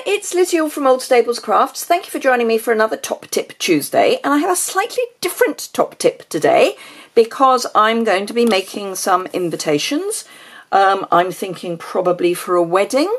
it's Liz Yuille from Old Stables Crafts. Thank you for joining me for another Top Tip Tuesday, and I have a slightly different top tip today because I'm going to be making some invitations. I'm thinking probably for a wedding,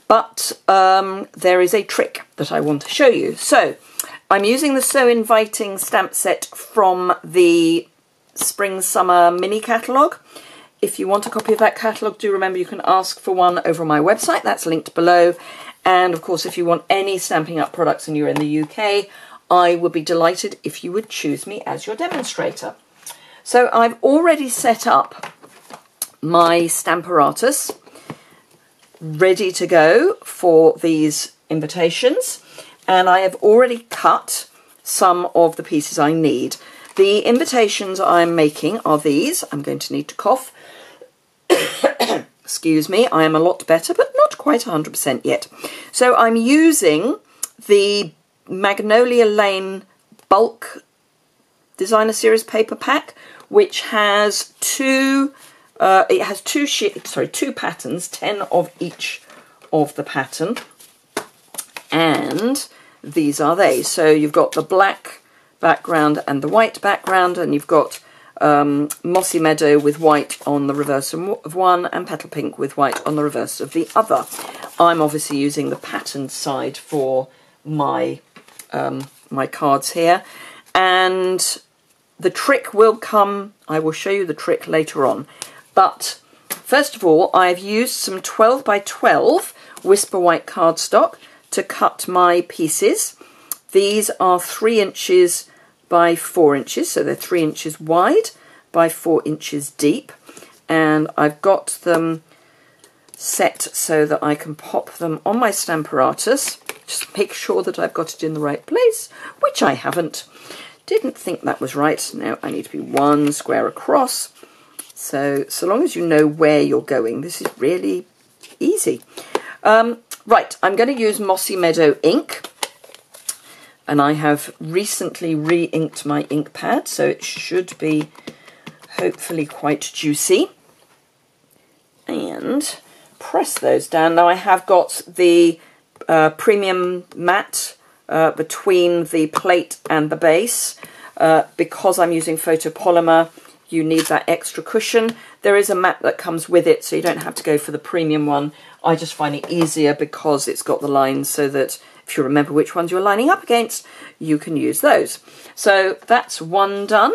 but there is a trick that I want to show you. So I'm using the So Inviting stamp set from the Spring Summer mini catalogue. If you want a copy of that catalogue, do remember you can ask for one over on my website. That's linked below. And of course, if you want any Stampin' Up products and you're in the UK, I would be delighted if you would choose me as your demonstrator. So I've already set up my Stamparatus ready to go for these invitations, and I have already cut some of the pieces I need. The invitations I'm making are these. I'm going to need to cough. Excuse me, I am a lot better, but not quite 100% yet. So I'm using the Magnolia Lane Bulk Designer Series paper pack, which has two patterns, 10 of each of the pattern, and these are they. So you've got the black background and the white background, and you've got Mossy Meadow with white on the reverse of one, and Petal Pink with white on the reverse of the other. I'm obviously using the patterned side for my my cards here, and the trick will come. I will show you the trick later on, but first of all, I've used some 12 by 12 Whisper White cardstock to cut my pieces. These are 3 inches by 4 inches, so they're 3 inches wide by 4 inches deep, and I've got them set so that I can pop them on my Stamparatus. Just make sure that I've got it in the right place, which I haven't. Didn't think that was right. Now I need to be 1 square across. So long as you know where you're going, this is really easy. Right, I'm going to use Mossy Meadow ink. And I have recently re-inked my ink pad, so it should be hopefully quite juicy. And press those down. Now I have got the premium matte between the plate and the base. Because I'm using photopolymer, you need that extra cushion. There is a matte that comes with it, so you don't have to go for the premium one. I just find it easier because it's got the lines, so that if you remember which ones you're lining up against, you can use those. So that's one done.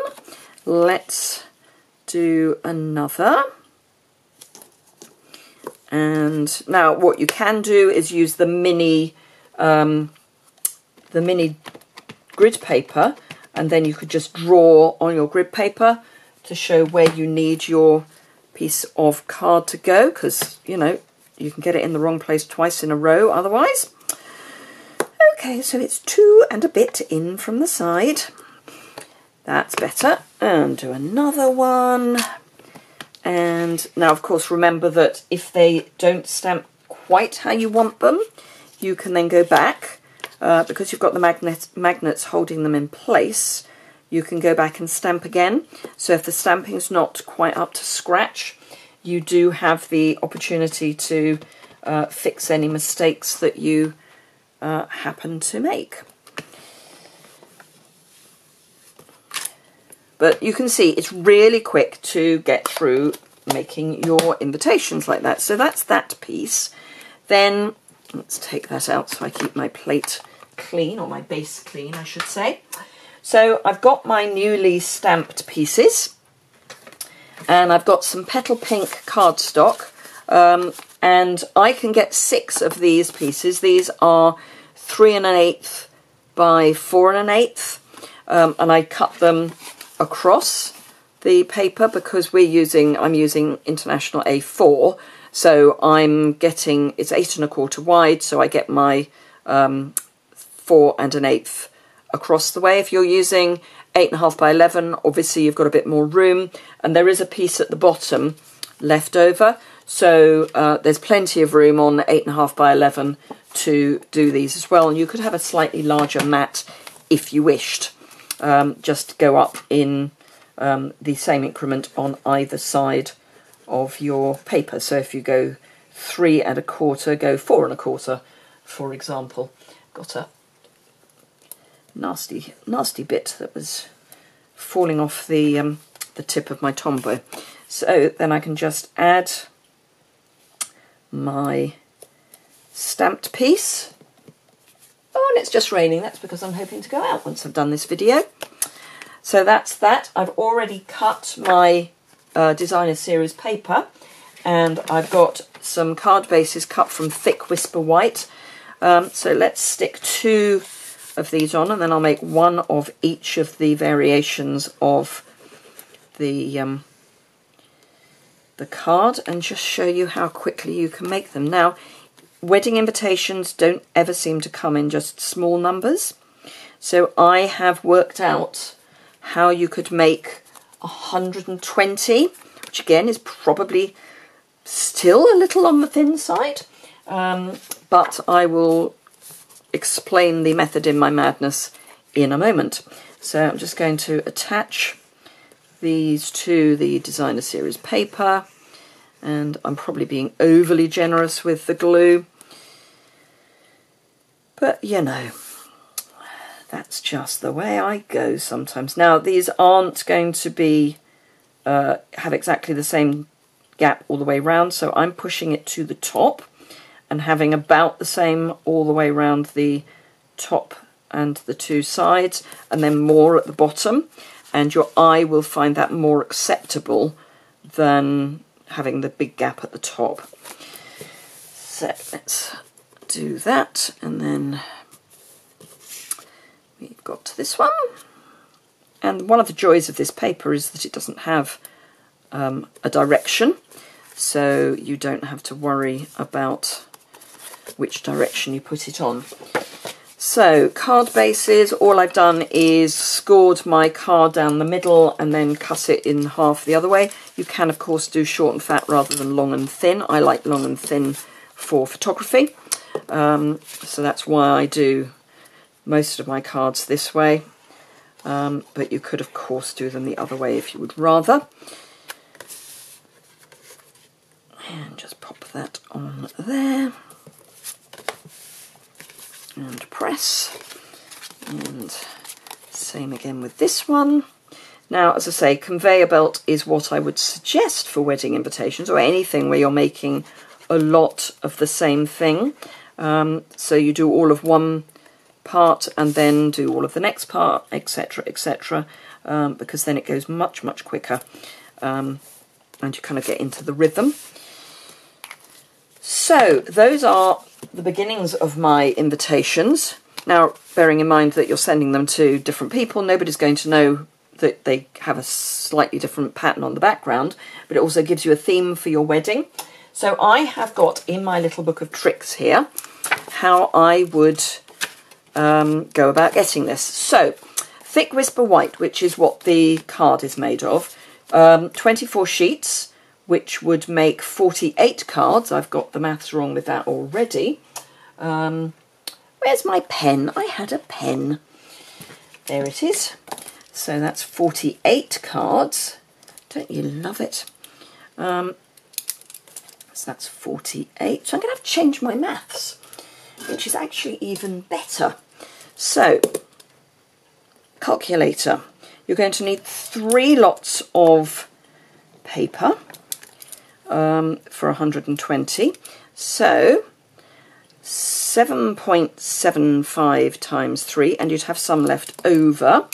Let's do another. And now what you can do is use the mini grid paper, and then you could just draw on your grid paper to show where you need your piece of card to go, because, you know, you can get it in the wrong place twice in a row otherwise. Okay, so it's 2 and a bit in from the side. That's better. And do another one. And now, of course, remember that if they don't stamp quite how you want them, you can then go back. Because you've got the magnets holding them in place, you can go back and stamp again. So if the stamping's not quite up to scratch, you do have the opportunity to fix any mistakes that you happen to make. But you can see it's really quick to get through making your invitations like that. So that's that piece. Then let's take that out so I keep my plate clean, or my base clean I should say. So I've got my newly stamped pieces, and I've got some Petal Pink cardstock, and I can get 6 of these pieces. These are 3 1/8 by 4 1/8, and I cut them across the paper because I'm using International A4, so I'm getting, it's 8 1/4 wide, so I get my 4 1/8 across the way. If you're using 8 1/2 by 11, obviously you've got a bit more room, and there is a piece at the bottom left over, so there's plenty of room on 8 1/2 by 11 to do these as well. And you could have a slightly larger mat if you wished. Just go up in the same increment on either side of your paper. So if you go 3 1/4, go 4 1/4, for example. Got a nasty bit that was falling off the tip of my Tombow. So then I can just add my stamped piece. Oh, and it's just raining. That's because I'm hoping to go out once I've done this video. So that's that. I've already cut my designer series paper, and I've got some card bases cut from thick Whisper White. So let's stick 2 of these on, and then I'll make 1 of each of the variations of the card, and just show you how quickly you can make them. Now, wedding invitations don't ever seem to come in just small numbers, so I have worked out how you could make 120, which again is probably still a little on the thin side, but I will explain the method in my madness in a moment. So I'm just going to attach these to the designer series paper, and I'm probably being overly generous with the glue, but you know, that's just the way I go sometimes. Now, these aren't going to be have exactly the same gap all the way round, so I'm pushing it to the top and having about the same all the way around the top and the 2 sides, and then more at the bottom, and your eye will find that more acceptable than having the big gap at the top. So let's do that, and then we've got this one. And one of the joys of this paper is that it doesn't have a direction, so you don't have to worry about which direction you put it on. So card bases, all I've done is scored my card down the middle and then cut it in half the other way. You can of course do short and fat rather than long and thin. I like long and thin for photography, so that's why I do most of my cards this way, but you could of course do them the other way if you would rather. And just pop that on there and press, and same again with this one. Now, as I say, conveyor belt is what I would suggest for wedding invitations or anything where you're making a lot of the same thing. So you do all of one part and then do all of the next part, etc., etc., because then it goes much quicker, and you kind of get into the rhythm. So those are the beginnings of my invitations. Now, bearing in mind that you're sending them to different people, nobody's going to know that they have a slightly different pattern on the background, but it also gives you a theme for your wedding. So I have got in my little book of tricks here how I would go about getting this. So, thick Whisper White, which is what the card is made of, 24 sheets, which would make 48 cards. I've got the maths wrong with that already. Where's my pen? I had a pen. There it is. So that's 48 cards. Don't you love it? So that's 48. So I'm going to have to change my maths, which is actually even better. So, calculator. You're going to need 3 lots of paper for 120. So, 7.75 times 3, and you'd have some left over,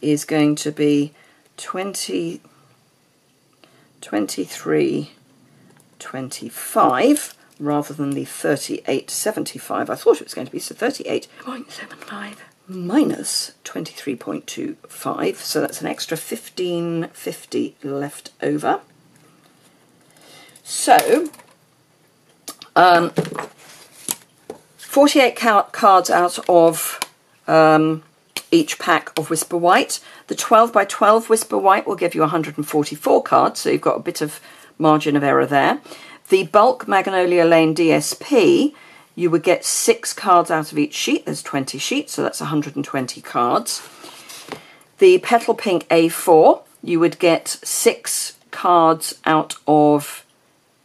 is going to be 23.25 rather than the 38.75. I thought it was going to be, so 38.75 minus 23.25, so that's an extra 15.50 left over. So 48 cards out of each pack of Whisper White. The 12 by 12 Whisper White will give you 144 cards, so you've got a bit of margin of error there. The bulk Magnolia Lane DSP, you would get 6 cards out of each sheet. There's 20 sheets, so that's 120 cards. The Petal Pink A4, you would get 6 cards out of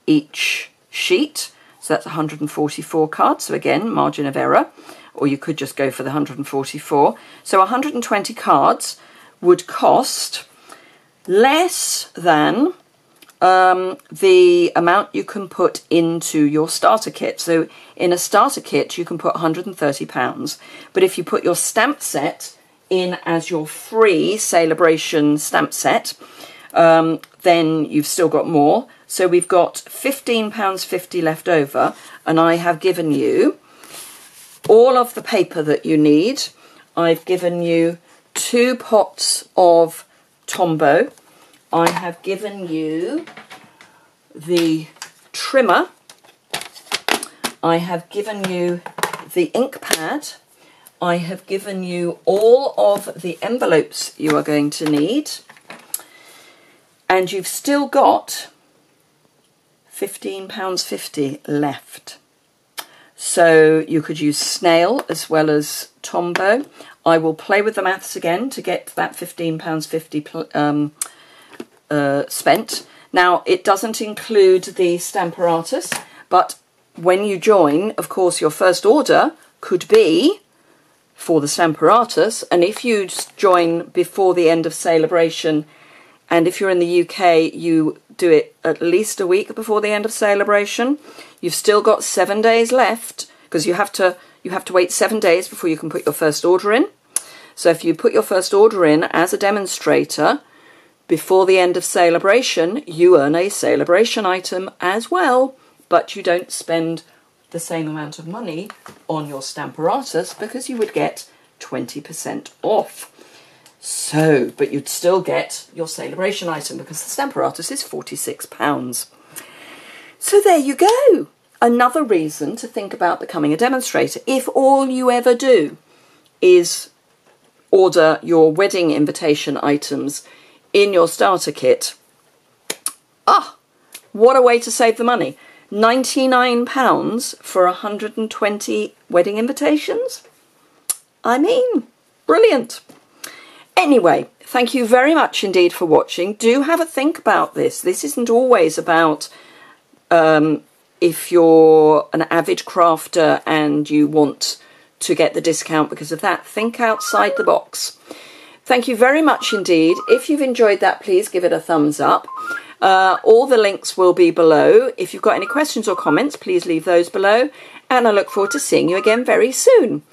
each sheet, So that's 144 cards. So again, margin of error, or you could just go for the 144. So 120 cards would cost less than the amount you can put into your starter kit. So in a starter kit, you can put £130. But if you put your stamp set in as your free Celebration stamp set, then you've still got more. So we've got £15.50 left over, and I have given you all of the paper that you need. I've given you 2 pots of Tombow. I have given you the trimmer. I have given you the ink pad. I have given you all of the envelopes you are going to need. And you've still got £15.50 left. So you could use snail as well as Tombow. I will play with the maths again to get that £15.50 spent. Now, it doesn't include the Stamparatus, but when you join, of course, your first order could be for the Stamparatus, and if you join before the end of Celebration, and if you're in the UK, you do it at least a week before the end of Celebration, you've still got 7 days left, because you have to wait 7 days before you can put your first order in. So if you put your first order in as a demonstrator before the end of Celebration, you earn a Celebration item as well, but you don't spend the same amount of money on your Stamparatus because you would get 20% off. So, but you'd still get your Celebration item because the Stamparatus is £46. So there you go. Another reason to think about becoming a demonstrator. If all you ever do is order your wedding invitation items in your starter kit, what a way to save the money. £99 for 120 wedding invitations? I mean, brilliant. Anyway, thank you very much indeed for watching. Do have a think about this. This isn't always about if you're an avid crafter and you want to get the discount because of that. Think outside the box. Thank you very much indeed. If you've enjoyed that, please give it a thumbs up. All the links will be below. If you've got any questions or comments, please leave those below. And I look forward to seeing you again very soon.